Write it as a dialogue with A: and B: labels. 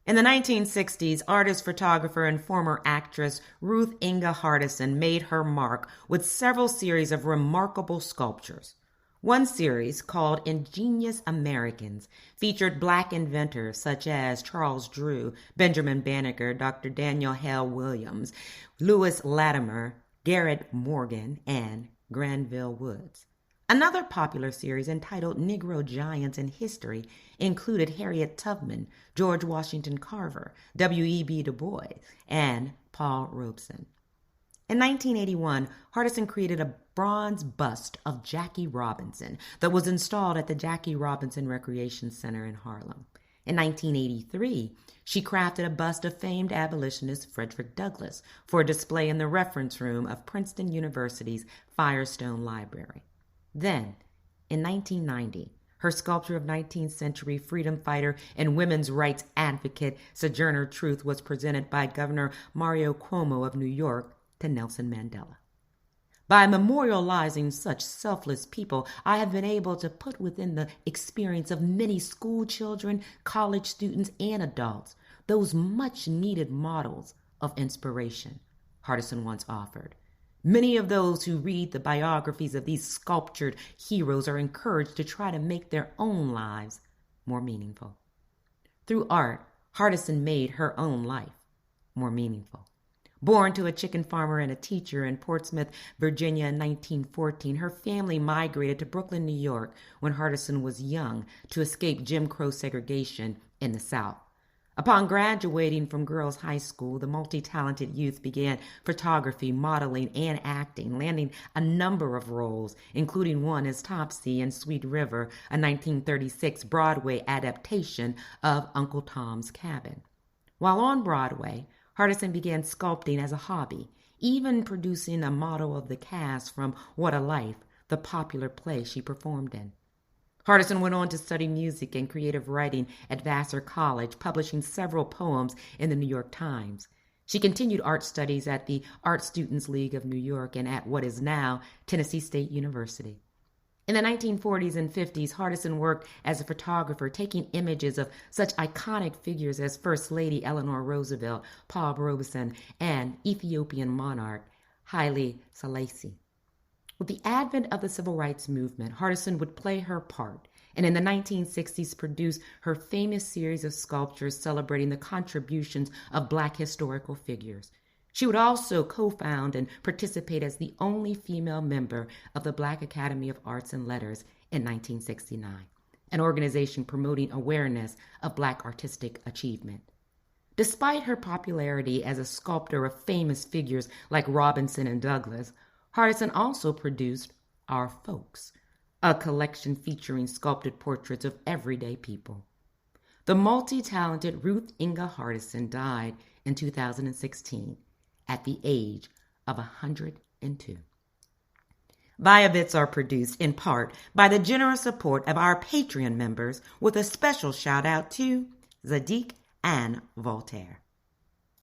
A: In the 1960s, artist, photographer, and former actress Ruth Inge Hardison made her mark with several series of remarkable sculptures. One series, called Ingenious Americans, featured Black inventors such as Charles Drew, Benjamin Banneker, Dr. Daniel Hale Williams, Lewis Latimer, Garrett Morgan, and Granville Woods. Another popular series entitled Negro Giants in History included Harriet Tubman, George Washington Carver, W.E.B. Du Bois, and Paul Robeson. In 1981, Hardison created a bronze bust of Jackie Robinson that was installed at the Jackie Robinson Recreation Center in Harlem. In 1983, she crafted a bust of famed abolitionist Frederick Douglass for a display in the reference room of Princeton University's Firestone Library. Then, in 1990, her sculpture of 19th century freedom fighter and women's rights advocate Sojourner Truth was presented by Governor Mario Cuomo of New York to Nelson Mandela. By memorializing such selfless people, I have been able to put within the experience of many school children, college students, and adults those much-needed models of inspiration, Hardison once offered. Many of those who read the biographies of these sculptured heroes are encouraged to try to make their own lives more meaningful. Through art, Hardison made her own life more meaningful. Born to a chicken farmer and a teacher in Portsmouth, Virginia in 1914, her family migrated to Brooklyn, New York when Hardison was young to escape Jim Crow segregation in the South. Upon graduating from girls' high school, the multi-talented youth began photography, modeling, and acting, landing a number of roles, including one as Topsy in Sweet River, a 1936 Broadway adaptation of Uncle Tom's Cabin. While on Broadway, Hardison began sculpting as a hobby, even producing a model of the cast from What a Life, the popular play she performed in. Hardison went on to study music and creative writing at Vassar College, publishing several poems in the New York Times. She continued art studies at the Art Students League of New York and at what is now Tennessee State University. In the 1940s and 50s, Hardison worked as a photographer, taking images of such iconic figures as First Lady Eleanor Roosevelt, Paul Robeson, and Ethiopian monarch Haile Selassie. With the advent of the civil rights movement, Hardison would play her part, and in the 1960s produced her famous series of sculptures celebrating the contributions of Black historical figures. She would also co-found and participate as the only female member of the Black Academy of Arts and Letters in 1969, an organization promoting awareness of Black artistic achievement. Despite her popularity as a sculptor of famous figures like Robinson and Douglass, Hardison also produced Our Folks, a collection featuring sculpted portraits of everyday people. The multi-talented Ruth Inge Hardison died in 2016 at the age of 102. BAIA Bits are produced in part by the generous support of our Patreon members, with a special shout out to Zadik and Voltaire.